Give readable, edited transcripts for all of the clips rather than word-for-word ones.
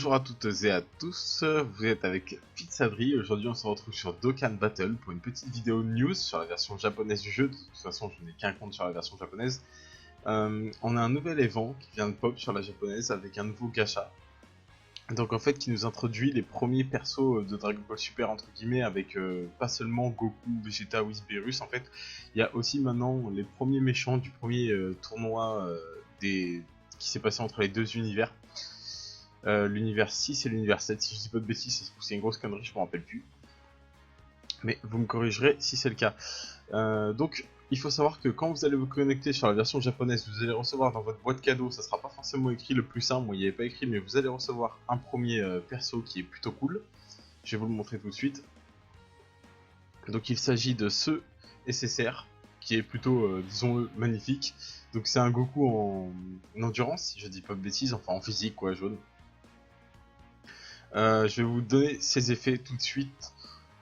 Bonjour à toutes et à tous, vous êtes avec Pizzadri. Aujourd'hui on se retrouve sur Dokkan Battle pour une petite vidéo news sur la version japonaise du jeu. De toute façon je n'ai qu'un compte sur la version japonaise. On a un nouvel event qui vient de pop sur la japonaise avec un nouveau gacha. Donc en fait qui nous introduit les premiers persos de Dragon Ball Super entre guillemets avec pas seulement Goku, Vegeta, Whis, Beerus. En fait il y a aussi maintenant les premiers méchants du premier tournoi qui s'est passé entre les deux univers. L'univers 6 et l'univers 7, si je dis pas de bêtises, ça se trouve c'est une grosse connerie, je me rappelle plus. Mais vous me corrigerez si c'est le cas. Donc, il faut savoir que quand vous allez vous connecter sur la version japonaise, vous allez recevoir dans votre boîte cadeau, ça sera pas forcément écrit le plus simple, moi il n'y avait pas écrit, mais vous allez recevoir un premier perso qui est plutôt cool. Je vais vous le montrer tout de suite. Donc il s'agit de ce SSR, qui est plutôt, disons-le, magnifique. Donc c'est un Goku en endurance, si je dis pas de bêtises, enfin en physique quoi, jaune. Je vais vous donner ses effets tout de suite.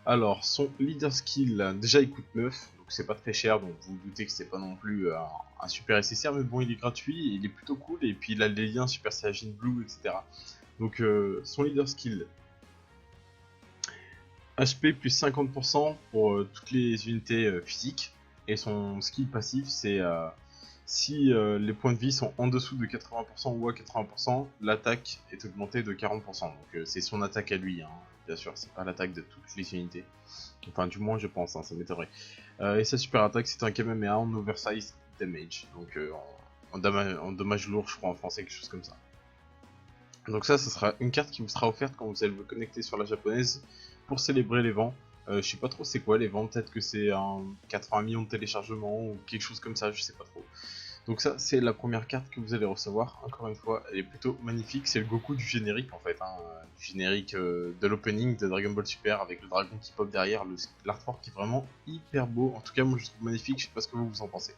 Alors, son leader skill, déjà il coûte 9, donc c'est pas très cher, donc vous vous doutez que c'est pas non plus un super SSR, mais bon, il est gratuit, il est plutôt cool, et puis il a les liens Super Saiyan Blue, etc. Donc, son leader skill, HP plus 50% pour toutes les unités physiques, et son skill passif, c'est si les points de vie sont en dessous de 80% ou à 80%, l'attaque est augmentée de 40%. Donc c'est son attaque à lui, hein. Bien sûr, c'est pas l'attaque de toutes les unités. Enfin, du moins, je pense, hein, ça m'étonnerait. Et sa super attaque, c'est un Kamehameha en oversize damage. Donc en dommage lourd, je crois en français, quelque chose comme ça. Donc ça sera une carte qui vous sera offerte quand vous allez vous connecter sur la japonaise pour célébrer les vents. Je sais pas trop c'est quoi les vents, peut-être que c'est un 80 millions de téléchargements ou quelque chose comme ça, je sais pas trop. Donc ça c'est la première carte que vous allez recevoir, encore une fois, elle est plutôt magnifique, c'est le Goku du générique en fait, hein, du générique de l'opening de Dragon Ball Super avec le dragon qui pop derrière, l'artwork qui est vraiment hyper beau, en tout cas moi je trouve magnifique, je sais pas ce que vous en pensez.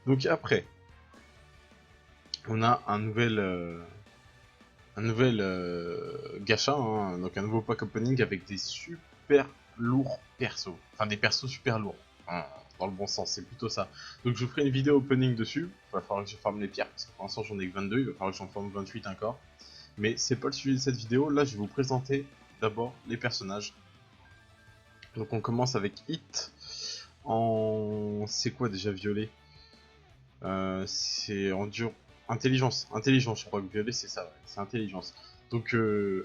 Donc après, on a un nouvel gacha, hein, donc un nouveau pack opening avec des super lourds persos. Enfin, des persos super lourds. Hein, dans le bon sens, c'est plutôt ça. Donc je vous ferai une vidéo opening dessus. Il va falloir que je farme les pierres, parce que pour l'instant j'en ai que 22, il va falloir que j'en farme 28 encore. Mais c'est pas le sujet de cette vidéo, là je vais vous présenter d'abord les personnages. Donc on commence avec Hit en... C'est quoi déjà violet? C'est en dur... Intelligence, je crois que violet c'est ça, ouais. C'est intelligence. Donc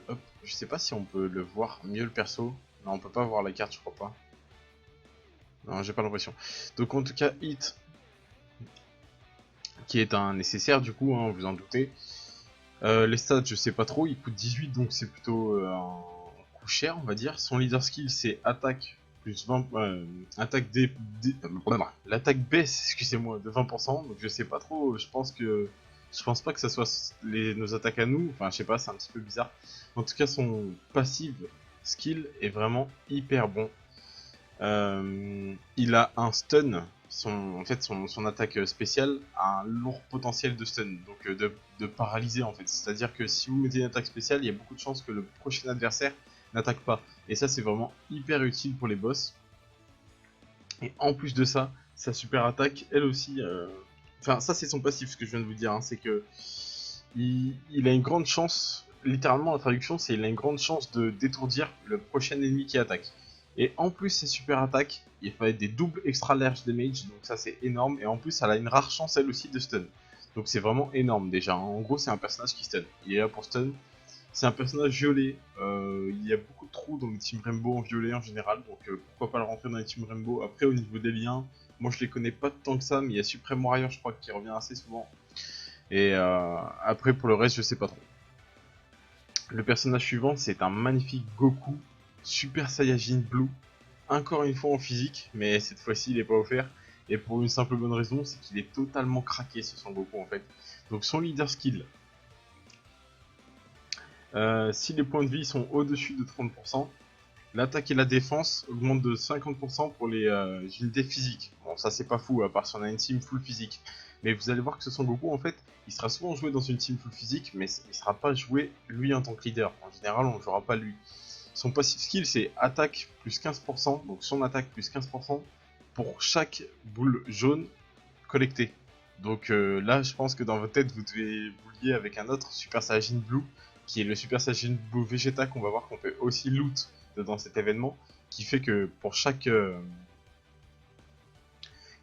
hop, je sais pas si on peut le voir mieux le perso. Non, on peut pas voir la carte, je crois pas. Non, j'ai pas l'impression. Donc en tout cas, Hit, qui est un nécessaire du coup, hein, vous en doutez. Les stats, je sais pas trop, il coûte 18, donc c'est plutôt un coup cher, on va dire. Son leader skill, c'est attaque plus 20, attaque l'attaque baisse, excusez-moi, de 20%, donc je sais pas trop, je pense pas que ça soit nos attaques à nous, enfin je sais pas, c'est un petit peu bizarre. En tout cas, son passive skill est vraiment hyper bon. Il a un stun, en fait son attaque spéciale a un lourd potentiel de stun, donc de paralyser en fait. C'est-à-dire que si vous mettez une attaque spéciale, il y a beaucoup de chances que le prochain adversaire n'attaque pas. Et ça c'est vraiment hyper utile pour les boss. Et en plus de ça, sa super attaque, elle aussi... Enfin ça c'est son passif, ce que je viens de vous dire, hein, c'est que il a une grande chance, littéralement la traduction c'est il a une grande chance de d'étourdir le prochain ennemi qui attaque. Et en plus ses super attaques, il fait des doubles extra large damage, donc ça c'est énorme, et en plus elle a une rare chance elle aussi de stun. Donc c'est vraiment énorme déjà, hein. En gros c'est un personnage qui stun, il est là pour stun. C'est un personnage violet, il y a beaucoup de trous dans les Team Rainbow en violet en général, donc pourquoi pas le rentrer dans les Team Rainbow. Après au niveau des liens, moi je les connais pas tant que ça, mais il y a Supreme Warrior je crois qui revient assez souvent. Et après pour le reste je sais pas trop. Le personnage suivant c'est un magnifique Goku Super Saiyajin Blue. Encore une fois en physique, mais cette fois-ci il est pas offert. Et pour une simple bonne raison, c'est qu'il est totalement craqué ce Son Goku en fait. Donc son leader skill, si les points de vie sont au-dessus de 30%, l'attaque et la défense augmentent de 50% pour les unités physiques. Bon, ça c'est pas fou, à part si on a une team full physique. Mais vous allez voir que ce Son Goku, en fait, il sera souvent joué dans une team full physique, mais il sera pas joué lui en tant que leader. En général, on ne jouera pas lui. Son passive skill, c'est attaque plus 15%, donc son attaque plus 15% pour chaque boule jaune collectée. Donc là, je pense que dans votre tête, vous devez vous lier avec un autre Super Saiyajin Blue qui est le Super Saiyan Blue Vegeta qu'on va voir qu'on peut aussi loot dans cet événement, qui fait que pour chaque...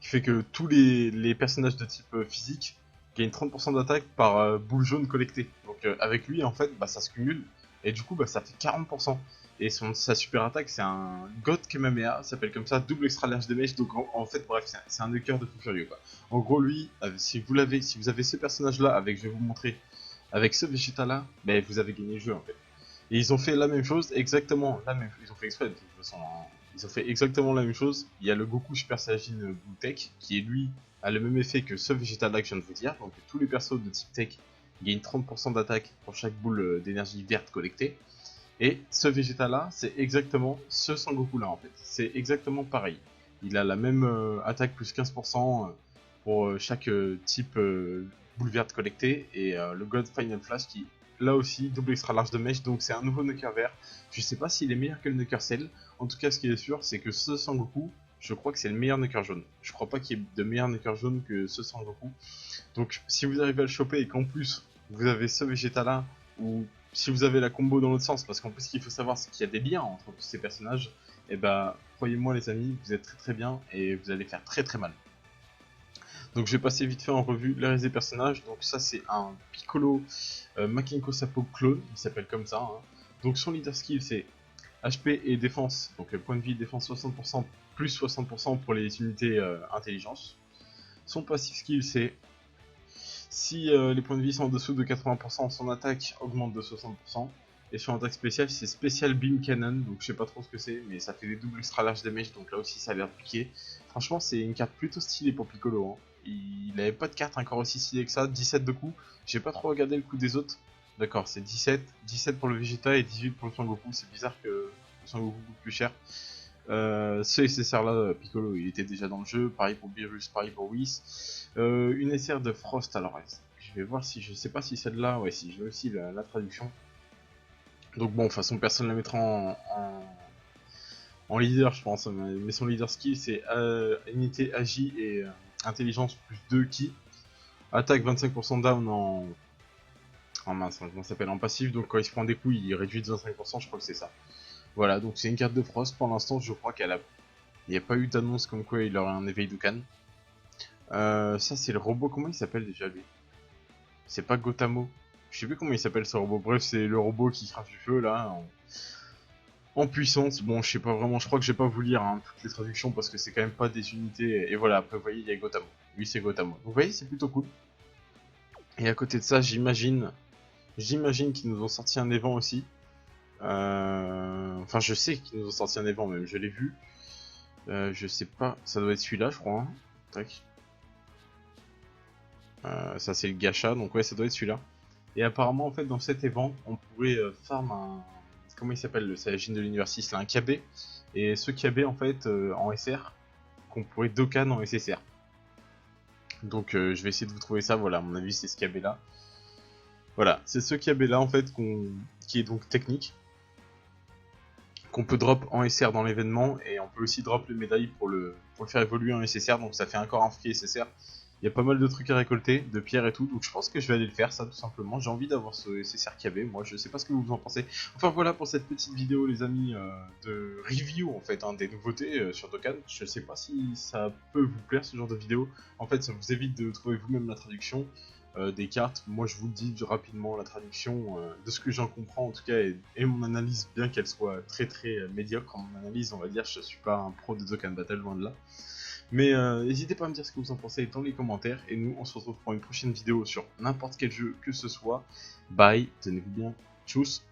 qui fait que tous les personnages de type physique gagnent 30% d'attaque par boule jaune collectée. Donc avec lui, en fait, bah, ça se cumule, et du coup, bah, ça fait 40%. Et sa super attaque, c'est un God Kamehameha, ça s'appelle comme ça, double extra large damage, donc en fait, bref, c'est un knocker de fou furieux, quoi. En gros, lui, si vous avez ce personnage-là, avec, je vais vous montrer, avec ce Vegeta-là, bah, vous avez gagné le jeu, en fait. Et ils ont fait la même chose, exactement la même chose. Ils ont fait exprès de toute façon. Hein. Ils ont fait exactement la même chose. Il y a le Goku Super Saiyan Blue Tech qui est lui a le même effet que ce Vegeta là que je viens de vous dire. Donc tous les persos de type Tech gagnent 30% d'attaque pour chaque boule d'énergie verte collectée. Et ce Vegeta là, c'est exactement ce Sangoku là en fait. C'est exactement pareil. Il a la même attaque plus 15% pour chaque type boule verte collectée. Et le God Final Flash qui là aussi, double extra large de mèche, donc c'est un nouveau knocker vert. Je sais pas s'il est meilleur que le knocker cell. En tout cas, ce qui est sûr, c'est que ce Sangoku, je crois que c'est le meilleur knocker jaune. Je crois pas qu'il y ait de meilleur knocker jaune que ce Sangoku. Donc, si vous arrivez à le choper et qu'en plus, vous avez ce Vegeta là, ou si vous avez la combo dans l'autre sens, parce qu'en plus, ce qu'il faut savoir, c'est qu'il y a des liens entre tous ces personnages, et bah, croyez-moi, les amis, vous êtes très très bien et vous allez faire très très mal. Donc je vais passer vite fait en revue les restes des personnages. Donc ça c'est un Piccolo Makenko Sapo clone, il s'appelle comme ça. Hein. Donc son leader skill c'est HP et défense, donc point de vie défense 60% plus 60% pour les unités intelligence. Son passive skill c'est si les points de vie sont en dessous de 80%, son attaque augmente de 60%. Et son attaque spéciale c'est Special Beam Cannon, donc je sais pas trop ce que c'est, mais ça fait des doubles extra large damage, donc là aussi ça a l'air de piquer. Franchement c'est une carte plutôt stylée pour Piccolo. Hein. Il n'avait pas de carte encore aussi stylée que ça, 17 de coups. J'ai pas trop regardé le coup des autres. D'accord, c'est 17 pour le Vegeta et 18 pour le Sangoku. C'est bizarre que le Sangoku coûte plus cher. Ce SSR là, Piccolo, il était déjà dans le jeu. Pareil pour Beerus, pareil pour Whis. Une SR de Frost, alors je vais voir si je sais pas si celle-là, ouais, si j'ai aussi la traduction. Donc bon, de toute façon, personne ne la mettra en leader, je pense. Mais son leader skill, c'est unité agi et intelligence plus 2 ki. Attaque 25% down en mince, comment ça s'appelle, en passif. Donc quand il se prend des coups, il réduit de 25%, je crois que c'est ça. Voilà, donc c'est une carte de Frost. Pour l'instant, je crois il n'y a pas eu d'annonce comme quoi il aurait un éveil d'Ukan. Ça, c'est le robot. Comment il s'appelle déjà lui? C'est pas Gotamo. Je sais plus comment il s'appelle ce robot. Bref, c'est le robot qui crache du feu là. En puissance, bon, je sais pas vraiment, je crois que je vais pas vous lire hein, toutes les traductions parce que c'est quand même pas des unités. Et voilà, après, vous voyez, il y a Gotamo. Lui, c'est Gotamo. Donc, vous voyez, c'est plutôt cool. Et à côté de ça, j'imagine qu'ils nous ont sorti un event aussi. Enfin, je sais qu'ils nous ont sorti un event même, je l'ai vu. Je sais pas, ça doit être celui-là, je crois. Hein. Tac. Ça, c'est le gacha, donc ouais, ça doit être celui-là. Et apparemment, en fait, dans cet event, on pourrait farm un. Comment il s'appelle le Saiyajin de l'univers 6 là, un KB. Et ce KB, en fait, en SR, qu'on pourrait Dokkan en SSR. Donc, je vais essayer de vous trouver ça, voilà, à mon avis, c'est ce KB là. Voilà, c'est ce KB là, en fait, qui est donc technique. Qu'on peut drop en SR dans l'événement, et on peut aussi drop les médailles pour le faire évoluer en SSR, donc ça fait encore un free SSR. Il y a pas mal de trucs à récolter, de pierres et tout, donc je pense que je vais aller le faire ça tout simplement. J'ai envie d'avoir ce SSR KB, moi je sais pas ce que vous en pensez. Enfin voilà pour cette petite vidéo les amis, de review en fait, hein, des nouveautés sur Dokkan. Je sais pas si ça peut vous plaire ce genre de vidéo, en fait ça vous évite de trouver vous-même la traduction. Des cartes, moi je vous le dis rapidement, la traduction, de ce que j'en comprends en tout cas, et mon analyse, bien qu'elle soit très très médiocre en mon analyse, on va dire, je suis pas un pro de Dokkan Battle, loin de là. Mais n'hésitez pas à me dire ce que vous en pensez dans les commentaires, et nous on se retrouve pour une prochaine vidéo sur n'importe quel jeu que ce soit. Bye, tenez-vous bien, tchuss.